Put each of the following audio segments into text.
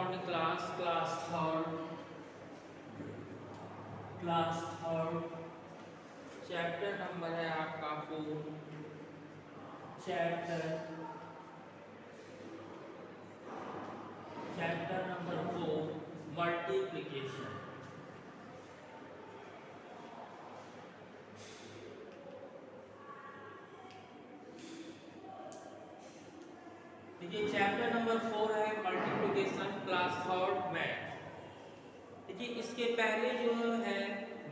Morning class third chapter number है आपका 4। Chapter number 4 multiplication. देखिए चैप्टर नंबर 4 है मल्टीप्लिकेशन, क्लास थर्ड मैथ। देखिए इसके पहले जो है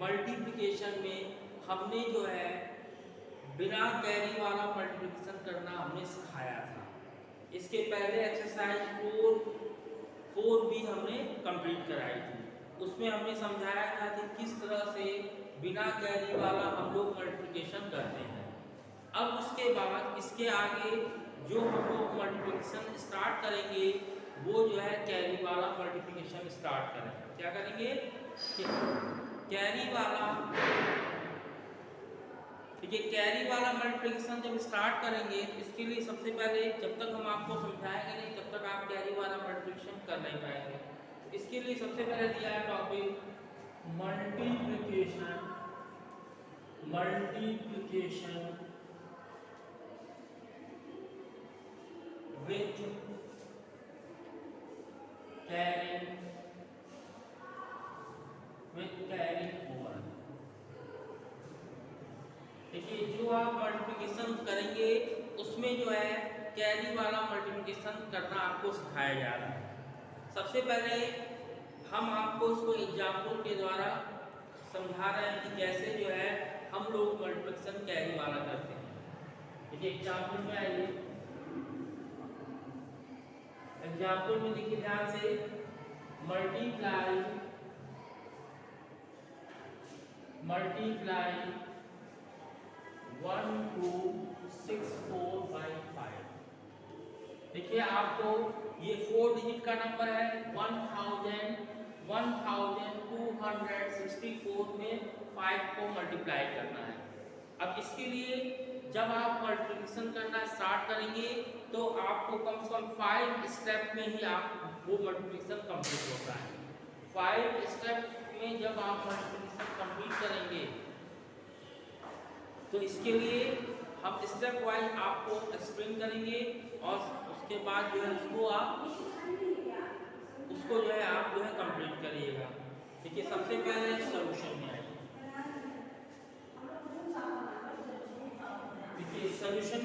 मल्टीप्लिकेशन में हमने जो है बिना कैरी वाला मल्टीप्लिकेशन करना हमने सिखाया था। इसके पहले एक्सरसाइज 4 भी हमने कंप्लीट कराई थी। उसमें हमने समझाया था कि किस तरह से बिना कैरी वाला हम लोग मल्टीप्लिकेशन करते हैं। अब उसके बाद इसके आगे जो हम लोग मल्टीप्लिकेशन स्टार्ट करेंगे वो जो है कैरी वाला मल्टीप्लिकेशन स्टार्ट करेंगे। क्या करेंगे? कैरी वाला। देखिए कैरी वाला मल्टीप्लिकेशन जब स्टार्ट करेंगे तो इसके लिए सबसे पहले जब तक हम आपको समझाएंगे नहीं तब तक आप कैरी वाला मल्टीप्लिकेशन कर नहीं पाएंगे। तो इसके लिए सबसे पहले दिया है topic multiplication with carrying over। देखिए जो आप मल्टीप्लिकेशन करेंगे उसमें जो है कैरी वाला मल्टीप्लिकेशन करना आपको सिखाया जा रहा है। सबसे पहले हम आपको उसको एग्जाम्पल के द्वारा समझा रहे हैं कि कैसे जो है हम लोग मल्टीप्लिकेशन कैरी वाला करते हैं। देखिए एग्जाम्पल में आइए। एग्जाम्पल में देखिए ध्यान से मल्टीप्लाई 1 2 6 4 by 5। देखिए आपको ये 4 डिजिट का नंबर है 1264 में 5 को मल्टीप्लाई करना है। अब इसके लिए जब आप मल्टीप्लिकेशन करना स्टार्ट करेंगे तो आपको कम से कम 5 स्टेप में ही आप वो मल्टीप्लिकेशन कंप्लीट होता है। 5 स्टेप में जब आप मल्टीप्लिकेशन कंप्लीट करेंगे तो इसके लिए हम स्टेप वाइज आपको एक्सप्लेन करेंगे और उसके बाद जो है उसको जो है आप जो है कंप्लीट करिएगा। देखिए सबसे पहले सॉल्यूशन में आइए। देखिए सॉल्यूशन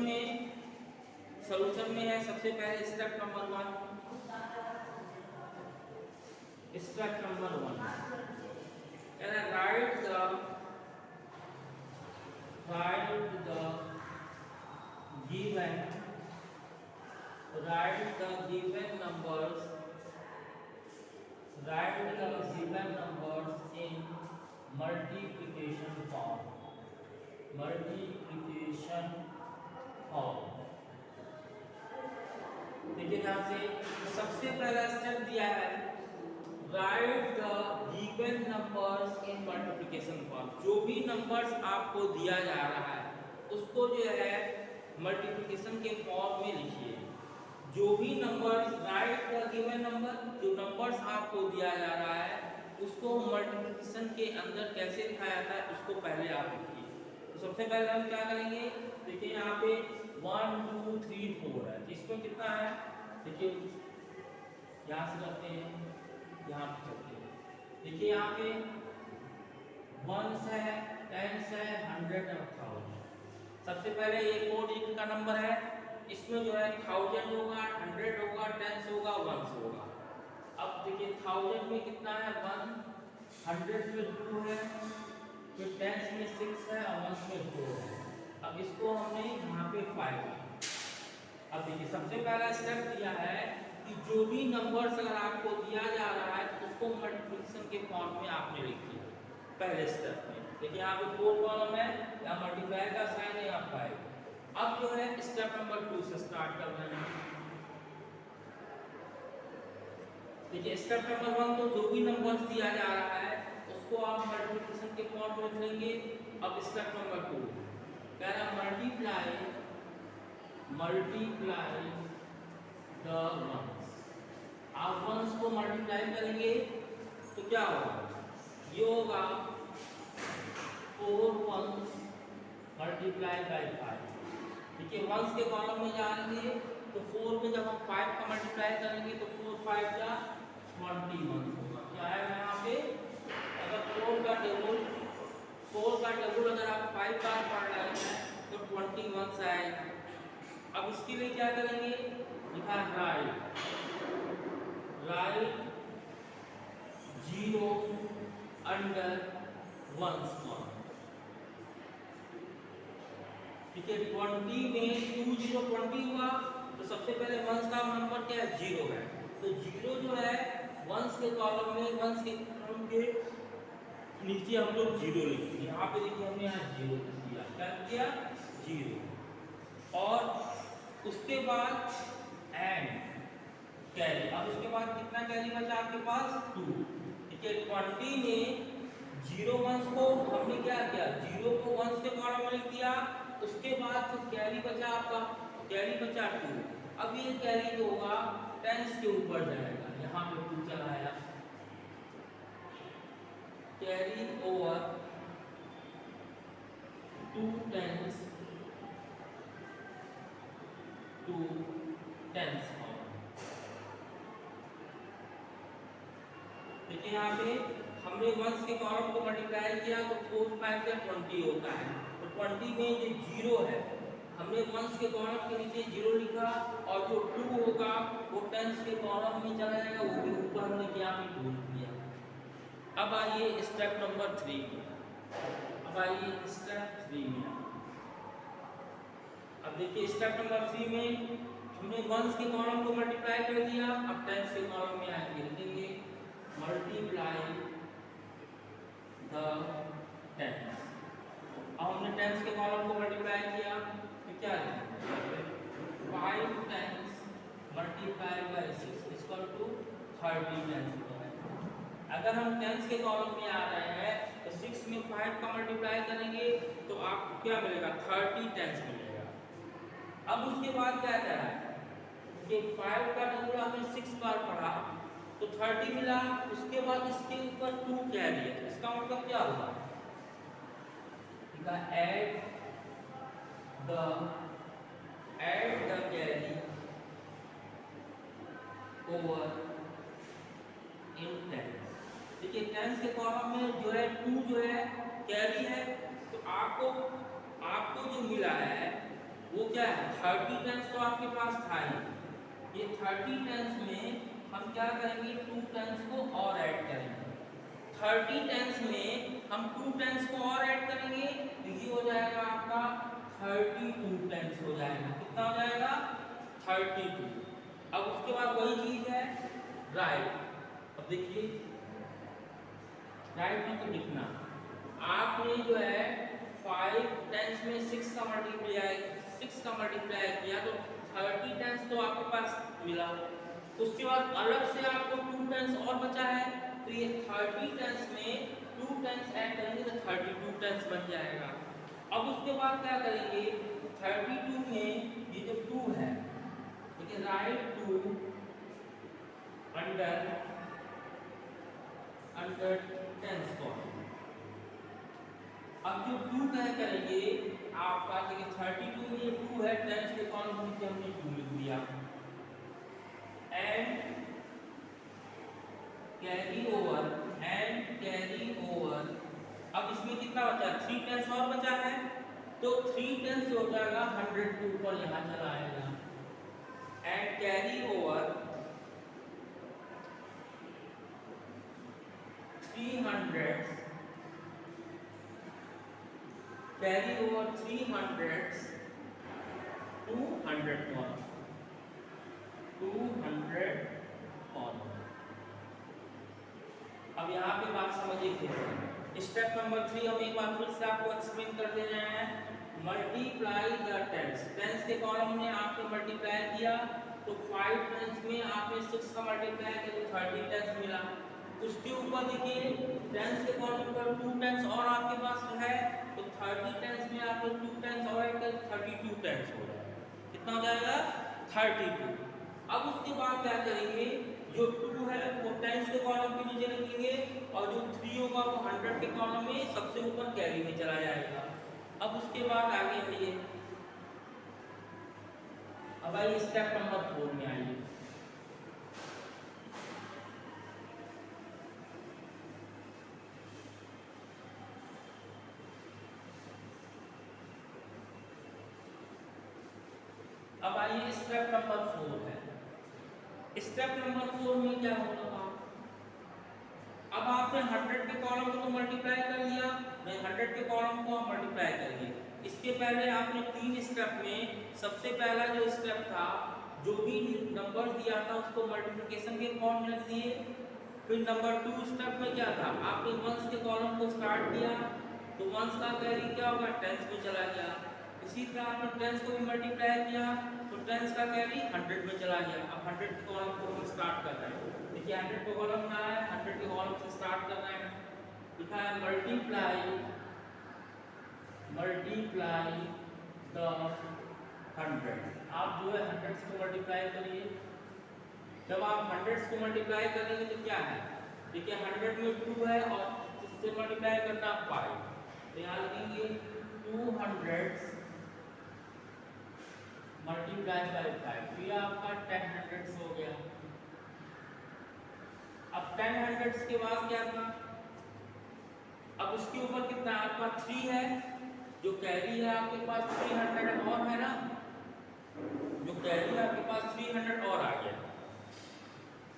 में है सबसे पहले step number 1। Step number 1 right the given numbers in multiplication form। देखिए ध्यान से सबसे पहला स्टेप दिया है right the given numbers in multiplication form. जो भी नंबर्स आपको दिया जा रहा है उसको जो है मल्टीप्लिकेशन के फॉर्म में लिखिए। जो भी numbers right the given number, जो नंबर्स आपको दिया जा रहा है उसको मल्टीप्लिकेशन के अंदर कैसे लिखा जाता है उसको पहले आप लिखिए। तो सबसे पहले हम क्या करेंगे? देखिए यहाँ पे 1 2 3 4 है। इसमें कितना है? देखिए यहाँ से करते हैं, यहाँ पे चलते हैं। देखिए यहाँ पे 1 है 10 है 100 और 1000। सबसे पहले ये 4 डिजिट का नंबर है, इसमें जो है 1000 होगा 100 होगा 10 होगा 1 होगा। अब देखिए 1000 में कितना है 1, 100 में 2 है, फिर 10 में 6 है और 1 में 4 है। अब इसको हमने यहाँ पे 5 है। अब देखिए सबसे पहला स्टेप दिया है कि जो भी नंबर्स अगर आपको दिया जा रहा है तो उसको मल्टीप्लिकेशन के फॉर्म में आपने लिखिए पहले स्टेप में। देखिए यहाँ पे 4 कॉलम है, यहाँ मल्टीप्लाई का साइन है, यहाँ 5। अब जो है स्टेप नंबर 2 से स्टार्ट करना है। देखिए स्टेप नंबर 1 तो जो भी नंबर्स दिया जा रहा है उसको आप मल्टीप्लिकेशन के फॉर्म में लिख लेंगे। अब स्टेप नंबर 2 कह रहा मल्टीप्लाई द वंस। आप वंस को मल्टीप्लाई करेंगे तो क्या होगा, ये होगा 4 वंस मल्टीप्लाई बाई 5। ठीक है, वंस के कॉलम में जाएंगे तो 4 में जब हम 5 का मल्टीप्लाई करेंगे तो 4 5 का 21 होगा। क्या है यहाँ पे, अगर 4 का टेबल अगर आप 5 बार पढ़ रहे हैं तो 21 आएगा। अब इसके लिए क्या करेंगे, लिखा राइट 0 अंडर वंस कॉलम। ठीक है, 20 में 2 0 20 हुआ तो सबसे पहले वंस का नंबर क्या है, 0 है। तो 0 जो है वंस के कॉलम में, वंस के कॉलम के नीचे हम लोग 0 लिख दिए। यहाँ पे देखिए हमने यहाँ 0 दिया, क्या किया 0। और उसके बाद एंड कैरी। अब उसके बाद कितना कैरी बचा आपके पास, 2। ठीक है, 20 में 0 वंस को हमने क्या किया, 0 को वंस के कॉलम में लिख दिया। उसके बाद जो कैरी बचा आपका, कैरी बचा 2। अब ये कैरी जो होगा टेंस के ऊपर जाएगा, यहाँ पे 2 चला आया, carry over 2 tens to tens form. देखिए यहाँ पे हमने वंस के कॉलम को मल्टीप्लाई किया तो 4 5 का 20 होता है। तो 20 में ये 0 है, हमने वंस के कॉलम के नीचे 0 लिखा, और जो 2 होगा वो टेंस के कॉलम में चला जाएगा, वो भी ऊपर हमने क्या पे 2 लिख दिया। अब आइए स्टेप नंबर 3 में। अब आइए स्टेप 3 में। अब देखिए स्टेप नंबर 3 में हमने वंस के कॉलम को मल्टीप्लाई कर दिया। अब टेंस के कॉलम में आएंगे, लिखेंगे मल्टीप्लाई द टेंस। अब हमने टेंस के कॉलम को मल्टीप्लाई किया तो क्या लिखेंगे, 5 tens multiply by 6 equal to 30 tens होगा। अगर हम टेंस के कॉलम में आ रहे हैं तो 6 में 5 का मल्टीप्लाई करेंगे तो आपको क्या मिलेगा, 30 टेंस मिलेगा। अब उसके बाद क्या करा है कि 5 का टेबल हमने 6 बार पढ़ा तो 30 मिला। उसके बाद इसके ऊपर 2 कैरी है, इसका मतलब क्या हुआ, add the carry over in tens. देखिए टेंस के कॉलम में जो है 2 जो है कैरी है, तो आपको जो मिला है वो क्या है, 30 टेंस तो आपके पास था ही। ये 30 टेंस में हम क्या करेंगे, 2 टेंस को और ऐड करेंगे। 30 टेंस में हम 2 टेंस को और ऐड करेंगे तो ये हो जाएगा आपका 32 टेंस हो जाएगा। कितना हो जाएगा, 32। अब उसके बाद वही चीज है राइट। अब देखिए राइट में तो लिखना, आपने जो है 5 टेंस में 6 का मल्टीप्लाई किया तो 30 टेंस तो आपके पास मिला। उसके बाद अलग से आपको 2 टेंस और बचा है, तो ये 30 टेंस में 2 टेंस ऐड करेंगे तो 32 टेंस बन जाएगा। अब उसके बाद क्या करेंगे, 32 में ये जो 2 है, ठीक है, राइट 2 अंडर टेंस कॉलम। अब जो 2 क्या करेंगे आपका, देखिए 32 में ये 2 है, टेंस के कॉलम नीचे हमने 2 लिख दिया, एंड कैरी ओवर। अब इसमें कितना बचा, 3 टेंस और बचा है, तो 3 टेंस हो जाएगा 100 के ऊपर यहाँ चला आएगा, एंड कैरी ओवर 300 200 कॉलम। अब यहाँ पे बात समझिए। स्टेप नंबर 3 हम एक बार फिर से आपको एक्सप्लेन कर दे रहे हैं। Multiply the tens. टेंस के कॉलम में आपने मल्टीप्लाई किया तो 5 टेंस में आपने 6 का मल्टीप्लाई किया तो 30 टेंस मिला। उसके ऊपर देखिए टेंस के कॉलम पर 2 टेंस और आपके पास है, तो 30 टेंस में आपने 2 टेंस और ऐड कर 32 टेंस हो जाएगा। कितना हो जाएगा, 32। अब उसके बाद क्या करेंगे, जो 2 है वो टेंस के कॉलम के नीचे रखेंगे और जो 3 होगा वो 100 के कॉलम में सबसे ऊपर कैरी में चला जाएगा। अब उसके बाद आगे आइए, अब आइए स्टेप नंबर 4 में आइए। अब आइए स्टेप नंबर 4 है। स्टेप नंबर 4 में क्या होगा, अब आपने 100 के कॉलम को तो मल्टीप्लाई कर लिया, मैं 100 के कॉलम को आप मल्टीप्लाई करिए। इसके पहले आपने 3 स्टेप में सबसे पहला जो स्टेप था, जो भी नंबर दिया था उसको मल्टीप्लिकेशन के फॉर्म में लिख दिए। फिर नंबर 2 स्टेप में क्या था, आपने वंस के कॉलम को स्टार्ट किया तो वंस का कैरी क्या होगा, टेंस में चला गया। इसी तरह आपने टेंस को भी मल्टीप्लाई किया तो टेंस का कैरी 100 में चला गया। अब 100 के कॉलम को हम स्टार्ट कर रहे हैं, देखिए 100 का कॉलम ना है, 100 के कॉलम से स्टार्ट कर रहे हैं। लिखा है मल्टीप्लाई द 100। आप जो है 100 को मल्टीप्लाई करिए। जब आप 100 को मल्टीप्लाई करेंगे तो क्या है, देखिए 100 में 2 है और इससे मल्टीप्लाई करना 5, तो यहाँ लिखेंगे 200 मल्टीप्लाई बाय 5, तो ये आपका 10 हो गया। अब 10 के बाद क्या था, अब उसके ऊपर कितना है, आपका 3 है, जो कैरी है आपके पास 300 और है ना, जो कैरी है आपके पास 300 और आ गया।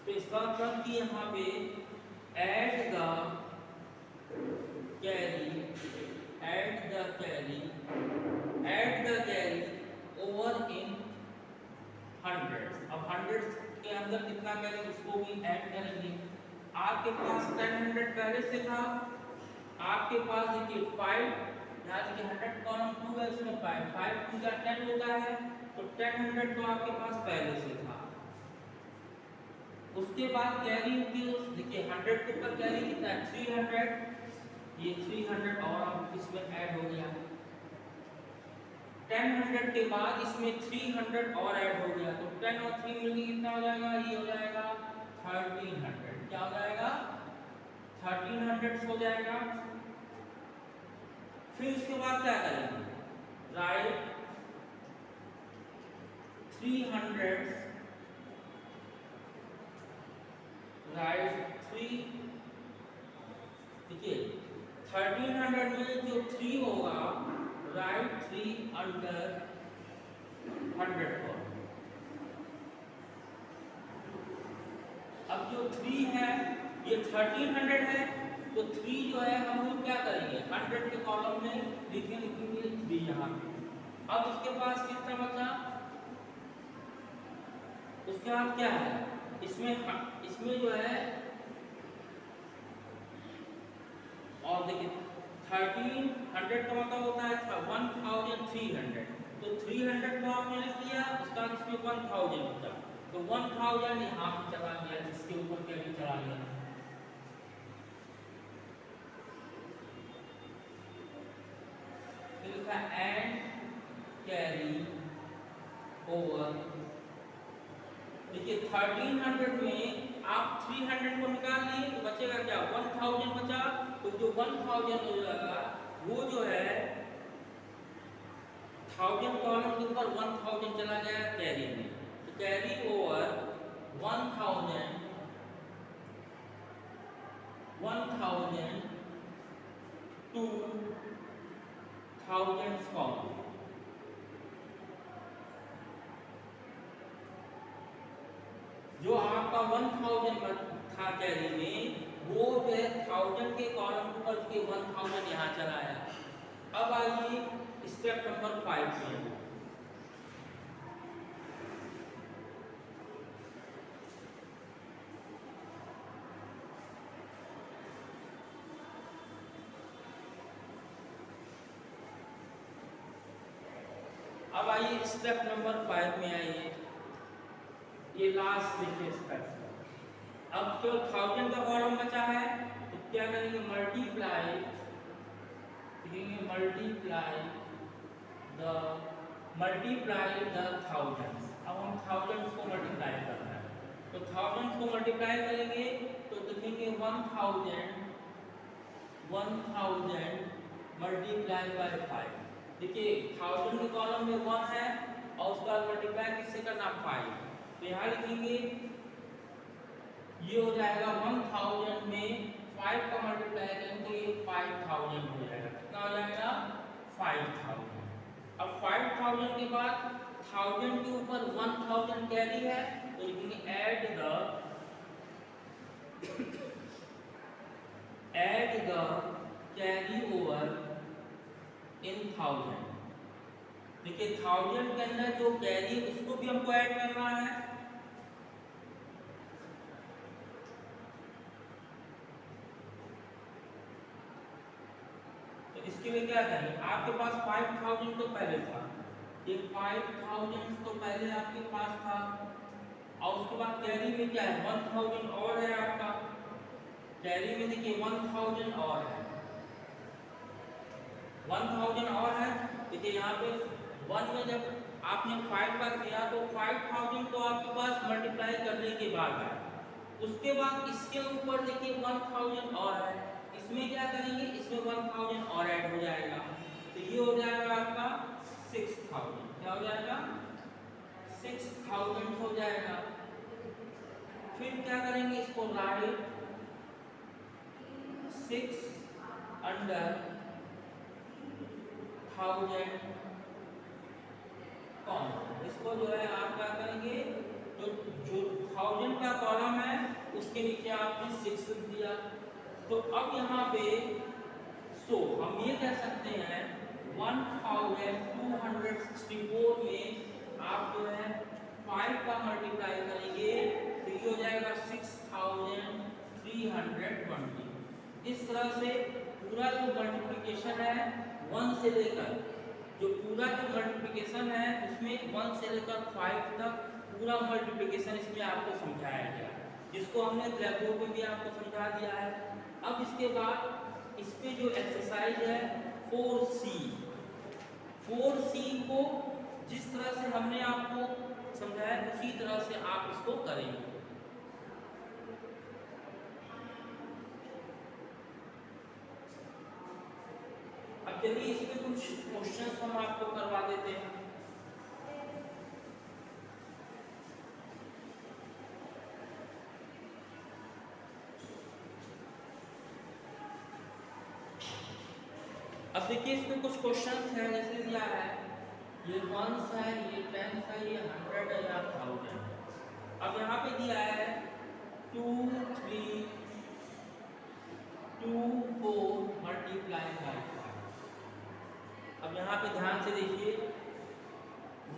तो इसका मतलब कि यहाँ पे ऐड द कैरी ओवर इन 100। अब 100 के अंदर कितना कैरी उसको भी ऐड करेंगे। आपके पास 10 पहले से था, आपके पास देखिए 5, यहाँ देखिए 100 कॉलम 2 है, उसमें 5 2 का 10 होता है, तो 10 तो आपके पास पहले से था। उसके बाद कैरी की देखिए 100 के ऊपर कैरी कितना है 300, ये 300 और अब इसमें ऐड हो गया। 10 के बाद इसमें 300 और ऐड हो गया, तो 10 और 3 मिलके कितना हो जाएगा, ये हो जाएगा 1300। क्या हो जाएगा, 1300 हो जाएगा। फिर उसके बाद क्या करेंगे, राइट 300 देखिए 1300 में जो 3 होगा, राइट 3 अंडर 100 को। अब जो 3 है ये 1300 है, तो 3 जो है हम लोग क्या करेंगे 100 के कॉलम में लिखेंगे 3 यहाँ पे। अब उसके पास कितना बचा, उसके बाद क्या है, इसमें जो है और देखिए 1300 का मतलब होता है 1300, तो 300 को आपने लिख दिया, उसका इसमें 1000 बचा, तो 1000 यहाँ पे चला गया, जिसके ऊपर कैरी चला गया। फिर लिखा एंड कैरी ओवर, देखिए 1300 में आप 300 को निकाल लिए तो बचेगा क्या 1000 बचा, तो जो 1000 हो जाएगा वो जो है 1000 कॉलम के ऊपर 1000 चला गया कैरी में, तो कैरी ओवर 1000 टू 1000 कॉलम। जो आपका 1000 था कैरी में, वो जो है 1000 के कॉलम पर के 1000 यहाँ चला आया। अब आइए स्टेप नंबर 5 में। अब आइए स्टेप नंबर 5 में आइए, ये लास्ट देखिए स्टेप। अब जो 1000 का कॉलम बचा है तो क्या करेंगे मल्टीप्लाई द थाउजेंड्स। अब हम थाउजेंड्स को मल्टीप्लाई कर रहे हैं, तो 1000 को मल्टीप्लाई करेंगे तो लिखेंगे 1000 मल्टीप्लाई बाय 5। देखिए 1000 के कॉलम में 1 है और उसके बाद मल्टीप्लाई किससे करना 5, तो यहाँ लिखेंगे ये हो जाएगा 1000 में 5 का मल्टीप्लाई करेंगे 5000 हो जाएगा। कितना हो जाएगा 5000। अब 5000 के बाद 1000 के ऊपर 1000 कैरी है तो लिखेंगे ऐड द कैरी ओवर इन 1000। देखिए 1000 के अंदर जो कैरी है उसको भी हमको ऐड करना है। तो इसके लिए क्या करेंगे, आपके पास 5000 तो पहले था, ये 5000 तो पहले आपके पास था और उसके बाद कैरी में क्या है 1000 और है आपका। कैरी में देखिए 1000 और है, 1000 और है। देखिए यहाँ पे 1 में जब आपने 5 का किया तो 5000 तो आपके पास मल्टीप्लाई करने के बाद है। उसके बाद इसके ऊपर देखिए 1000 और है, इसमें क्या करेंगे, इसमें 1000 और ऐड हो जाएगा तो ये हो जाएगा आपका 6000। क्या हो जाएगा 6000 हो जाएगा। फिर क्या करेंगे, इसको राइट 6 अंडर 1000 कॉमन। इसको जो है आप क्या करेंगे, तो जो 1000 का कॉलम है उसके नीचे आपने 6 लिख दिया। तो अब यहाँ पे हम ये कह सकते हैं 1264 में आप जो है 5 का मल्टीप्लाई करेंगे तो ये हो जाएगा 6320। इस तरह से पूरा जो मल्टीप्लिकेशन है 1 से लेकर जो पूरा जो मल्टीप्लिकेशन है उसमें 1 से लेकर 5 तक पूरा मल्टीप्लिकेशन इसमें आपको समझाया गया, जिसको हमने ब्लैक बोर्ड में भी आपको समझा दिया है। अब इसके बाद इस पे जो एक्सरसाइज है 4C को जिस तरह से हमने आपको समझाया उसी तरह से आप इसको करेंगे। अब चलिए इसमें कुछ क्वेश्चंस हम आपको करवा देते हैं। अब देखिए इसमें कुछ क्वेश्चंस हैं, जैसे दिया है ये 1s है, ये 10s है, ये 100 है या 1000। अब यहाँ पे दिया है 2 3 2 4 मल्टीप्लाई बाय 5। अब यहाँ पे ध्यान से देखिए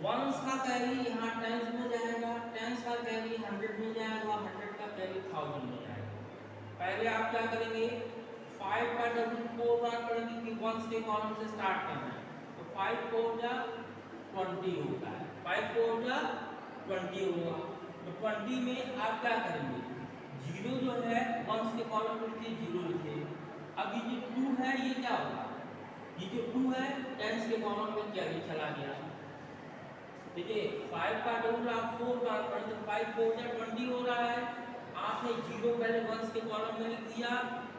1s का कैरी यहाँ 10s में जाएगा, 10s का कैरी 100 में जाएगा, 100 का कैरी 1000 में जाएगा। पहले आप क्या करेंगे 5 का डबल 4 बार पढ़ेंगे कि 1s के कॉलम से स्टार्ट करना है तो 5 4 जा 20 होता है, 5 4 जा 20 होगा। तो 20 में आप क्या करेंगे, 0 जो है 1s के कॉलम में लिखिए 0 लिखिए। अब ये जो 2 है ये क्या होगा, ये जो 2 है 10s के कॉलम में कैरी चला गया। देखिए 5 का डबल आप 4 बार पढ़े तो 5 4 जा 20 हो रहा है। आपने 0 पहले 1s के कॉलम में लिख दिया,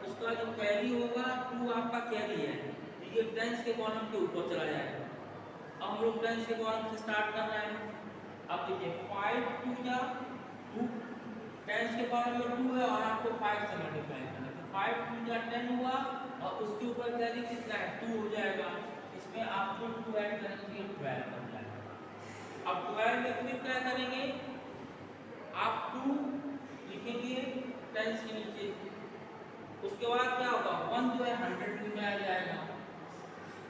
उसका जो कैरी होगा 2 आपका कैरी है, ये 10s के कॉलम के ऊपर चला जाएगा। अब हम लोग 10s के कॉलम से स्टार्ट कर रहे हैं। अब देखिए 5 2 जा 2, 10s के कॉलम में 2 है और आपको 5 से मल्टीप्लाई करना है तो 5 2 जा 10 हुआ और उसके ऊपर कैरी कितना है 2 हो जाएगा। इसमें आपको 2 ऐड करेंगे 12 बन जाएगा। अब 12 में फिर क्या करेंगे, आप 2 लिखेंगे 10s के नीचे, उसके बाद क्या होगा 1 जो है 100 में आ जाएगा,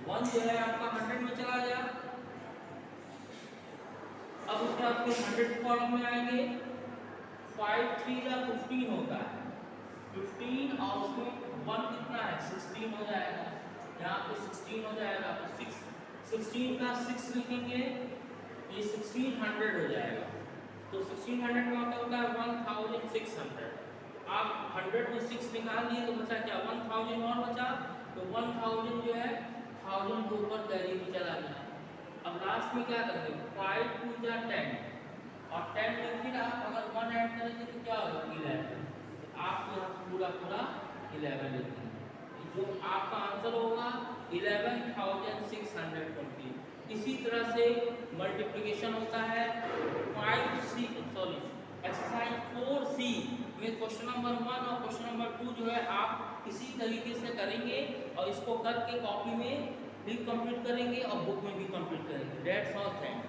1 जो है आपका 100 में चला गया। अब उसके बाद फिर 100 कॉलम में आएंगे, 5 3 जा 15 होता है, 15 और उसमें 1 कितना है 16 हो जाएगा, यहाँ पे 16 हो जाएगा तो 16 का 6 लिखेंगे, ये 1600 हो जाएगा। तो 1600 का मतलब होता है 1600। आप 100 में 6 निकाल दिए तो बचा क्या 1000 और बचा, तो 1000 जो है 1000 के ऊपर कैरी भी चला गया। अब लास्ट में क्या करेंगे 5 2 जा 10, और 10 में फिर आप अगर 1 ऐड करेंगे तो क्या होगा 11। आप यहाँ पूरा पूरा 11 लेते हैं, जो आपका आंसर होगा 11,620। इसी तरह से मल्टीप्लिकेशन होता है 5C, सॉरी एक्सरसाइज 4C में क्वेश्चन नंबर 1 और क्वेश्चन नंबर 2 जो है आप इसी तरीके से करेंगे और इसको करके कॉपी में भी कंप्लीट करेंगे और बुक में भी कंप्लीट करेंगे। That's all, thank you.